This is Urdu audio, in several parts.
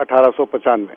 1895।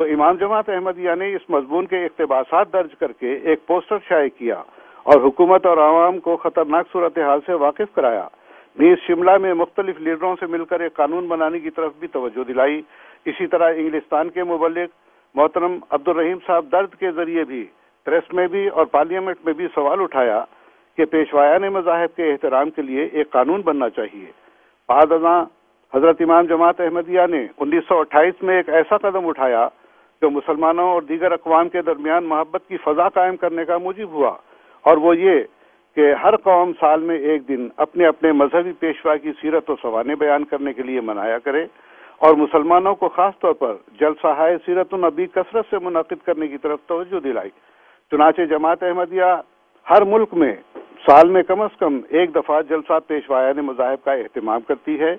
تو امام جماعت احمدیہ نے اس مضمون کے اقتباسات درج کر کے ایک پوسٹر شائع کیا اور حکومت اور عوام کو خطرناک صورتحال سے واقف کرایا۔ نیز شملہ میں مختلف لیڈروں سے مل کر ایک قانون بنانے کی طرف بھی توجہ دلائی۔ اسی طرح انگلستان کے مبلغ محترم عبد الرحیم صاحب درد کے ذریعے بھی پریس میں بھی اور پارلیمنٹ میں بھی سوال اٹھایا کہ پیشوایان مذاہب کے احترام کے لیے ایک قانون بننا چاہیے۔ بعد ازاں حضرت امام جماعت احمدیہ نے 1928 میں ایک ایسا قدم اٹھایا جو مسلمانوں اور دیگر اقوام کے درمیان محبت کی فضا قائم کرنے کا موجب ہوا، اور وہ یہ کہ ہر قوم سال میں ایک دن اپنے اپنے مذہبی پیشوا کی سیرت و سوانح بیان کرنے کے لیے منایا کرے، اور مسلمانوں کو خاص طور پر جلسہ سیرت النبی کثرت سے منعقد کرنے کی طرف توجہ دلائی۔ چنانچہ جماعت احمدیہ ہر ملک میں سال میں کم از کم ایک دفعہ جلسہ پیشوایان مذاہب کا اہتمام کرتی ہے،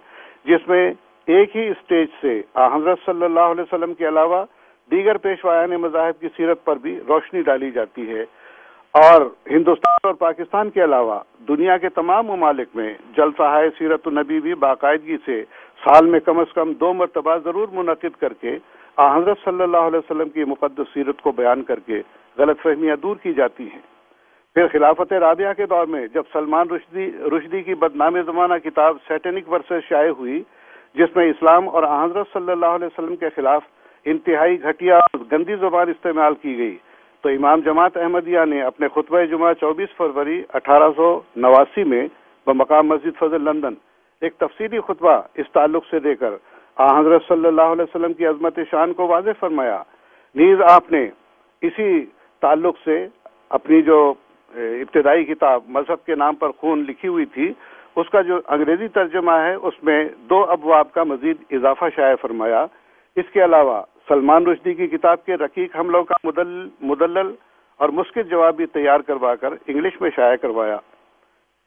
جس میں ایک ہی اسٹیج سے حضرت صلی اللہ علیہ وسلم کے علاوہ دیگر پیشوایان مذاہب کی سیرت پر بھی روشنی ڈالی جاتی ہے، اور ہندوستان اور پاکستان کے علاوہ دنیا کے تمام ممالک میں جلسہ سیرت النبی بھی باقاعدگی سے سال میں کم از کم 2 مرتبہ ضرور منعقد کر کے حضرت صلی اللہ علیہ وسلم کی مقدس سیرت کو بیان کر کے غلط فہمیاں دور کی جاتی ہیں۔ پھر خلافت رابعہ کے دور میں جب سلمان رشدی کی بدنام زمانہ کتاب سیٹینک ورسز شائع ہوئی، جس میں اسلام اور حضرت صلی اللہ علیہ وسلم کے خلاف انتہائی گھٹیا اور گندی زبان استعمال کی گئی، تو امام جماعت احمدیہ نے اپنے خطبہ جمعہ 24 فروری 1889 میں بمقام مسجد فضل لندن ایک تفصیلی خطبہ اس تعلق سے دے کر حضرت صلی اللہ علیہ وسلم کی عظمت شان کو واضح فرمایا۔ نیز آپ نے اسی تعلق سے اپنی جو ابتدائی کتاب مذہب کے نام پر خون لکھی ہوئی تھی، اس کا جو انگریزی ترجمہ ہے اس میں 2 ابواب کا مزید اضافہ شائع فرمایا۔ اس کے علاوہ سلمان رشدی کی کتاب کے رقیق حملوں کا مدلل اور مسکت جواب بھی تیار کروا کر انگلش میں شائع کروایا۔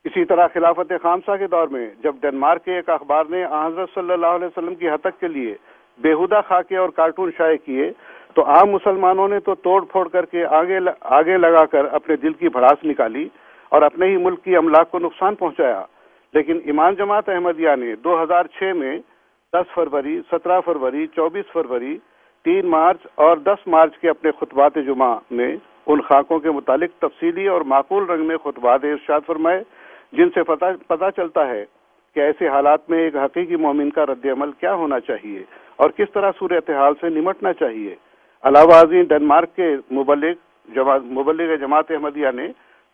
اسی طرح خلافت خامسہ کے دور میں جب ڈنمارک کے ایک اخبار نے حضرت صلی اللہ علیہ وسلم کی ہتک کے لیے بیہودہ خاکے اور کارٹون شائع کیے، تو عام مسلمانوں نے تو توڑ پھوڑ کر کے آگے لگا کر اپنے دل کی بھڑاس نکالی اور اپنے ہی ملک کی املاک کو نقصان پہنچایا۔ لیکن امام جماعت احمدیہ نے 2006 میں 10 فروری، 17 فروری، 24 فروری، 3 مارچ اور 10 مارچ کے اپنے خطبات جمعہ میں ان خاکوں کے متعلق تفصیلی اور معقول رنگ میں خطبات ارشاد فرمائے، جن سے پتہ چلتا ہے کہ ایسے حالات میں ایک حقیقی مومن کا رد عمل کیا ہونا چاہیے اور کس طرح صورتحال سے نمٹنا چاہیے۔ علاوہ ازیں ڈنمارک کے مبلغ جماعت احمدیہ نے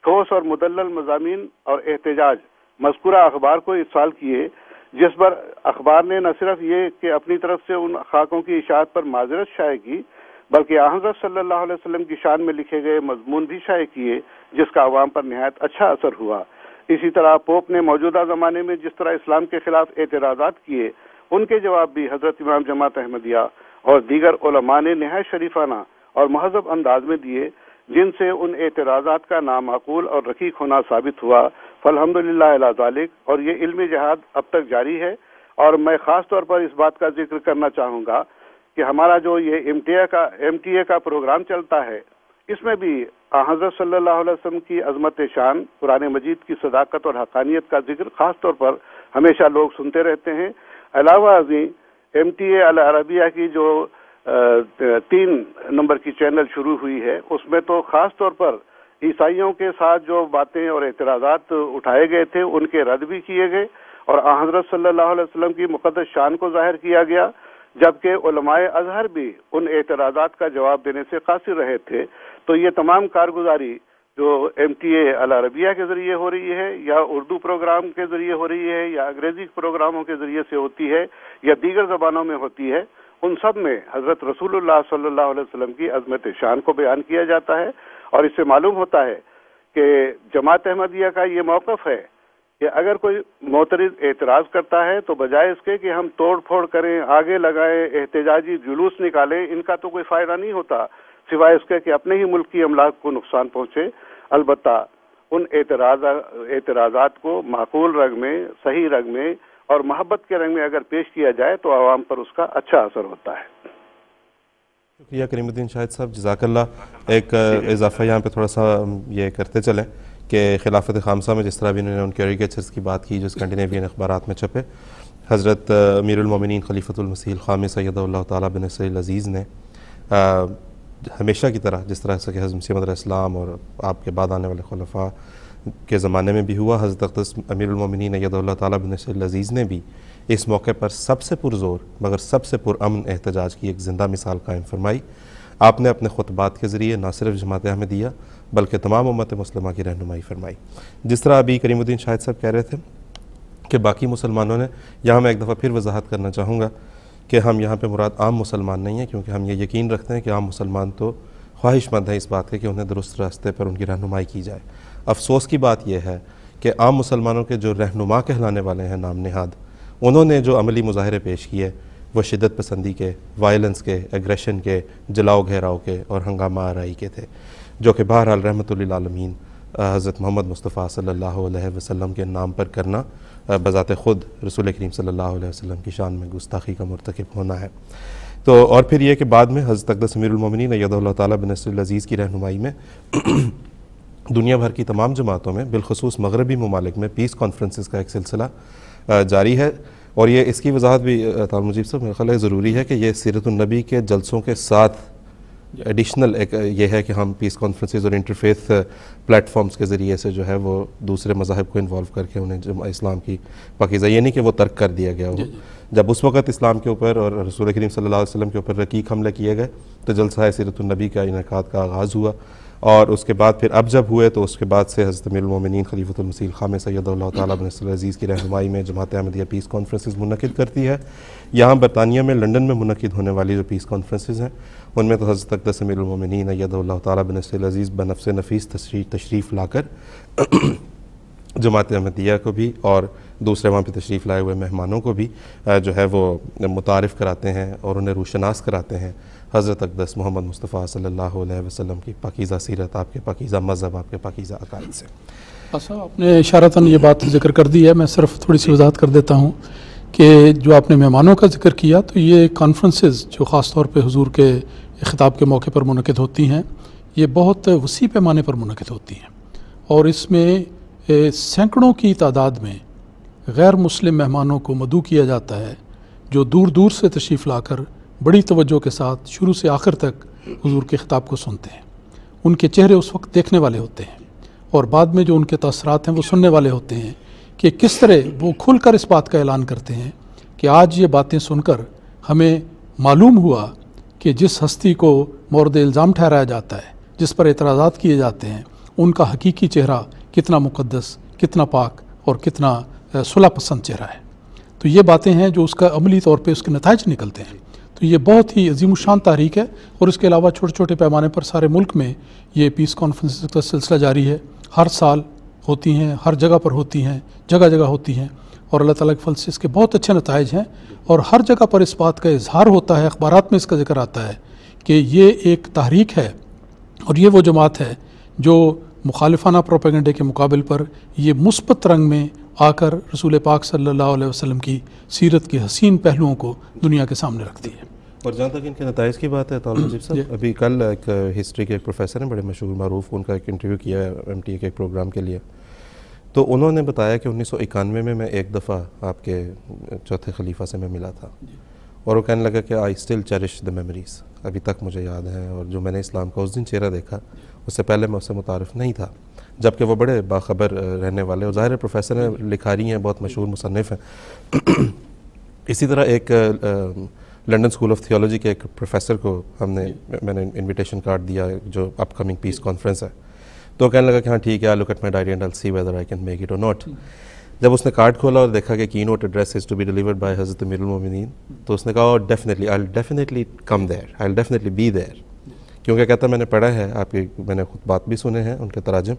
ٹھوس اور مدلل مضامین اور احتجاج مذکورہ اخبار کو ارسال کیے، جس پر اخبار نے نہ صرف یہ کہ اپنی طرف سے ان خاکوں کی اشاعت پر معذرت شائع کی، بلکہ حضرت صلی اللہ علیہ وسلم کی شان میں لکھے گئے مضمون بھی شائع کیے، جس کا عوام پر نہایت اچھا اثر ہوا۔ اسی طرح پوپ نے موجودہ زمانے میں جس طرح اسلام کے خلاف اعتراضات کیے، ان کے جواب بھی حضرت امام جماعت احمدیہ اور دیگر علماء نے نہایت شریفانہ اور مہذب انداز میں دیے، جن سے ان اعتراضات کا نامعقول اور رقیق ہونا ثابت ہوا۔ فالحمدللہ علی ذالک، اور یہ علمی جہاد اب تک جاری ہے۔ اور میں خاص طور پر اس بات کا ذکر کرنا چاہوں گا کہ ہمارا جو یہ ایم ٹی اے کا پروگرام چلتا ہے، اس میں بھی حضرت صلی اللہ علیہ وسلم کی عظمت شان، قرآن مجید کی صداقت اور حقانیت کا ذکر خاص طور پر ہمیشہ لوگ سنتے رہتے ہیں۔ علاوہ ازیں ایم ٹی اے العربیہ کی جو 3 نمبر کی چینل شروع ہوئی ہے، اس میں تو خاص طور پر عیسائیوں کے ساتھ جو باتیں اور اعتراضات اٹھائے گئے تھے، ان کے رد بھی کیے گئے اور حضرت صلی اللہ علیہ وسلم کی مقدس شان کو ظاہر کیا گیا، جبکہ علماء ازہر بھی ان اعتراضات کا جواب دینے سے قاصر رہے تھے۔ تو یہ تمام کارگزاری جو ایم ٹی اے العربیہ کے ذریعے ہو رہی ہے، یا اردو پروگرام کے ذریعے ہو رہی ہے، یا انگریزی پروگراموں کے ذریعے سے ہوتی ہے، یا دیگر زبانوں میں ہوتی ہے، ان سب میں حضرت رسول اللہ صلی اللہ علیہ وسلم کی عظمت شان کو بیان کیا جاتا ہے۔ اور اس سے معلوم ہوتا ہے کہ جماعت احمدیہ کا یہ موقف ہے کہ اگر کوئی معترض اعتراض کرتا ہے تو بجائے اس کے کہ ہم توڑ پھوڑ کریں، آگے لگائیں، احتجاجی جلوس نکالیں، ان کا تو کوئی فائدہ نہیں ہوتا سوائے اس کے کہ اپنے ہی ملک کی املاک کو نقصان پہنچے۔ البتہ ان اعتراضات کو معقول رنگ میں، صحیح رنگ میں اور محبت کے رنگ میں اگر پیش کیا جائے تو عوام پر اس کا اچھا اثر ہوتا ہے۔ شکریہ کریم الدین شاہد صاحب، جزاک اللہ۔ ایک اضافہ یہاں پہ تھوڑا سا یہ کرتے چلیں کہ خلافت خامسہ میں جس طرح بھی انہوں نے ان کیریکیچرز کی بات کی جو اسکینڈینیوین اخبارات میں چھپے، حضرت امیر المومنین خلیفۃ المسیح الخامس سید اللہ تعالیٰ بن نصر العزیز نے ہمیشہ کی طرح جس طرح سے کہ حضرت مسیح موعود علیہ السلام اور آپ کے بعد آنے والے خلفاء کے زمانے میں بھی ہوا، حضرت اقدس امیر المومنین ایدہ اللہ تعالیٰ بن نصر العزیز نے بھی اس موقع پر سب سے پرزور مگر سب سے پرامن احتجاج کی ایک زندہ مثال قائم فرمائی۔ آپ نے اپنے خطبات کے ذریعے نہ صرف جماعت احمدیہ بلکہ تمام امت مسلمہ کی رہنمائی فرمائی۔ جس طرح ابھی کریم الدین شاہد صاحب کہہ رہے تھے کہ باقی مسلمانوں نے، یہاں میں ایک دفعہ پھر وضاحت کرنا چاہوں گا کہ ہم یہاں پہ مراد عام مسلمان نہیں ہیں، کیونکہ ہم یہ یقین رکھتے ہیں کہ عام مسلمان تو خواہش مند ہیں اس بات کے کہ انہیں درست راستے پر ان کی رہنمائی کی جائے۔ افسوس کی بات یہ ہے کہ عام مسلمانوں کے جو رہنما کہلانے والے ہیں نام نہاد، انہوں نے جو عملی مظاہرے پیش کیے وہ شدت پسندی کے، وائلنس کے، ایگریشن کے، جلاؤ گھیراؤ کے اور ہنگامہ آرائی کے تھے، جو کہ بہرحال رحمت للعالمین حضرت محمد مصطفیٰ صلی اللہ علیہ وسلم کے نام پر کرنا بذات خود رسول کریم صلی اللہ علیہ وسلم کی شان میں گستاخی کا مرتکب ہونا ہے۔ تو اور پھر یہ کہ بعد میں حضرت اقدس امیر المومنین ایدہ اللہ تعالیٰ بن نصر العزیز کی رہنمائی میں دنیا بھر کی تمام جماعتوں میں بالخصوص مغربی ممالک میں پیس کانفرنسز کا ایک سلسلہ جاری ہے، اور یہ اس کی وضاحت بھی طارق مجیب صاحب میرے خیال ہے ضروری ہے کہ یہ سیرت النبی کے جلسوں کے ساتھ ایڈیشنل ایک یہ ہے کہ ہم پیس کانفرنسز اور انٹرفیتھ پلیٹ فارمز کے ذریعے سے جو ہے وہ دوسرے مذاہب کو انوالو کر کے انہیں اسلام کی پاکیزہ، یہ نہیں کہ وہ ترک کر دیا گیا ہو۔ جب اس وقت اسلام کے اوپر اور رسول کریم صلی اللہ علیہ وسلم کے اوپر رقیق حملے کیے گئے تو جلسہ سیرت النبی کا انعقاد کا آغاز ہوا، اور اس کے بعد پھر اب جب ہوئے تو اس کے بعد سے حضرت امیر المومنین خلیفۃ المسیح الخامس ایدہ اللہ تعالیٰ بن نصر العزیز کی رہنمائی میں جماعت احمدیہ پیس کانفرنسز منعقد کرتی ہے۔ یہاں برطانیہ میں لنڈن میں منعقد ہونے والی جو پیس کانفرنسز ہیں ان میں تو حضرت اقدس امیر المومنین ایدہ اللہ تعالیٰ بن نصر العزیز بنفس نفیس تشریف لا کر جماعت احمدیہ کو بھی اور دوسرے وہاں پہ تشریف لائے ہوئے مہمانوں کو بھی جو ہے وہ متعارف کراتے ہیں اور انہیں روشناس کراتے ہیں حضرت اقدس محمد مصطفیٰ صلی اللہ علیہ وسلم کی پاکیزہ سیرت، آپ کے پاکیزہ مذہب، آپ کے پاکیزہ عقائد سے۔ اچھا، آپ نے اشارتاً یہ بات ذکر کر دی ہے، میں صرف تھوڑی سی وضاحت کر دیتا ہوں کہ جو آپ نے مہمانوں کا ذکر کیا تو یہ کانفرنسز جو خاص طور پہ حضور کے خطاب کے موقع پر منعقد ہوتی ہیں یہ بہت وسیع پیمانے پر منعقد ہوتی ہیں، اور اس میں سینکڑوں کی تعداد میں غیر مسلم مہمانوں کو مدعو کیا جاتا ہے جو دور دور سے تشریف لا کر بڑی توجہ کے ساتھ شروع سے آخر تک حضور کے خطاب کو سنتے ہیں۔ ان کے چہرے اس وقت دیکھنے والے ہوتے ہیں، اور بعد میں جو ان کے تاثرات ہیں وہ سننے والے ہوتے ہیں کہ کس طرح وہ کھل کر اس بات کا اعلان کرتے ہیں کہ آج یہ باتیں سن کر ہمیں معلوم ہوا کہ جس ہستی کو مورد الزام ٹھہرایا جاتا ہے، جس پر اعتراضات کیے جاتے ہیں، ان کا حقیقی چہرہ کتنا مقدس، کتنا پاک اور کتنا صلح پسند چہرہ ہے۔ تو یہ باتیں ہیں جو اس کا عملی طور پہ اس کے نتائج نکلتے ہیں۔ تو یہ بہت ہی عظیم الشان تحریک ہے، اور اس کے علاوہ چھوٹے چھوٹے پیمانے پر سارے ملک میں یہ پیس کانفرنس کا سلسلہ جاری ہے، ہر سال ہوتی ہیں، ہر جگہ پر ہوتی ہیں، جگہ جگہ ہوتی ہیں، اور اللہ تعالیٰ کے فضل سے اس کے بہت اچھے نتائج ہیں، اور ہر جگہ پر اس بات کا اظہار ہوتا ہے، اخبارات میں اس کا ذکر آتا ہے کہ یہ ایک تحریک ہے، اور یہ وہ جماعت ہے جو مخالفانہ پروپیگنڈے کے مقابل پر یہ مثبت رنگ میں آ کر رسول پاک صلی اللہ علیہ وسلم کی سیرت کے حسین پہلوؤں کو دنیا کے سامنے رکھتی ہے۔ اور جہاں تک ان کے نتائج کی بات ہے طارق مجیب صاحب، ابھی کل ایک ہسٹری کے ایک پروفیسر ہیں بڑے مشہور معروف، ان کا ایک انٹرویو کیا ہے MTA کے ایک پروگرام کے لیے، تو انہوں نے بتایا کہ 1991 میں ایک دفعہ آپ کے چوتھے خلیفہ سے میں ملا تھا، اور وہ کہنے لگا کہ I still cherish the memories, ابھی تک مجھے یاد ہیں، اور جو میں نے اسلام کا اس دن چہرہ دیکھا اس سے پہلے میں اس سے متعارف نہیں تھا، جبکہ وہ بڑے باخبر رہنے والے، اور ظاہر پروفیسر ہیں، لکھاری ہیں، بہت مشہور مصنف ہیں۔ اسی طرح ایک لنڈن اسکول آف تھیولوجی کے ایک پروفیسر کو میں نے انویٹیشن کارڈ دیا جو اپ کمنگ پیس کانفرنس ہے، تو کہنے لگا کہ ہاں ٹھیک ہے، I look at my diary and I see whether I can make it or not. جب اس نے کارڈ کھولا اور دیکھا کہ keynote address is to be delivered by حضرت امیر المومنین، تو اس نے کہا definitely I will definitely come there, I will definitely be there, کیونکہ کہتا میں نے پڑھا ہے آپ کی، میں نے خطبات بھی سنے ہیں ان کے تراجم،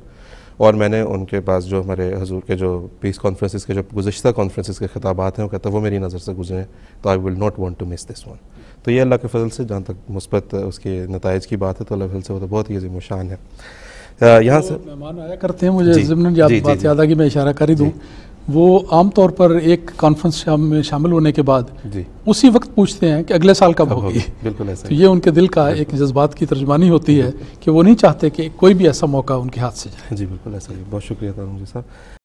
اور میں نے ان کے پاس جو ہمارے حضور کے جو پیس کانفرنسز کے جو گزشتہ کانفرنسز کے خطابات ہیں وہ کہتا ہے وہ میری نظر سے گزرے، تو I will not want to miss this one. تو یہ اللہ کے فضل سے جہاں تک مثبت اس کے نتائج کی بات ہے تو اللہ کے فضل سے وہ تو بہت ہی عظیم الشان ہے۔ یہاں سے مہمان آیا کرتے ہیں، مجھے ضمن بات یاد آ گئی، میں اشارہ کر ہی دوں، وہ عام طور پر ایک کانفرنس میں شامل ہونے کے بعد اسی وقت پوچھتے ہیں کہ اگلے سال کب ہوگی۔ بالکل ایسا، تو یہ ان کے دل کا ایک جذبات کی ترجمانی ہوتی ہے کہ وہ نہیں چاہتے کہ کوئی بھی ایسا موقع ان کے ہاتھ سے جائے۔ جی بالکل ایسا ہی، بہت شکریہ طارق صاحب۔